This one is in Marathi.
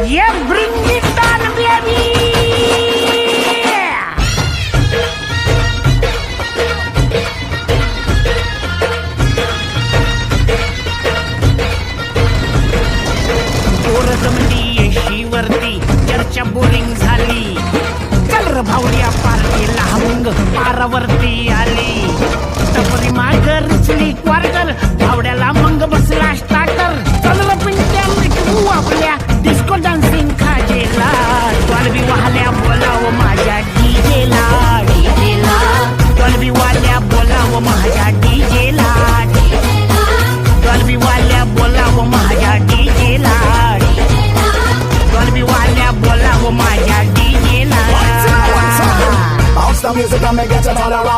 Yeah, bring it on, baby! गोरजमली येशीवरती चर्चा बोरिंग झाली. चल र भावड्या पार्टीला मग पारावरती आली. टपरी मागर रुचली क्वार्टर, भावड्याला मग बसला स्टार्टर. चल र पिंट्या मिटवू आपल्या डिस्को डान्सिंग खाजेला. डॉल्बी वाल्या बोलाव माझ्या डीजेला, डीजेला. डॉल्बी वाल्या बोलाव माझ्या डीजेला, डॉल्बी वाल्या बोलाव माझ्या डीजेला. डॉल्बी वाल्या बोलाव माझ्या डीजेला. Bounce the music and make it all around.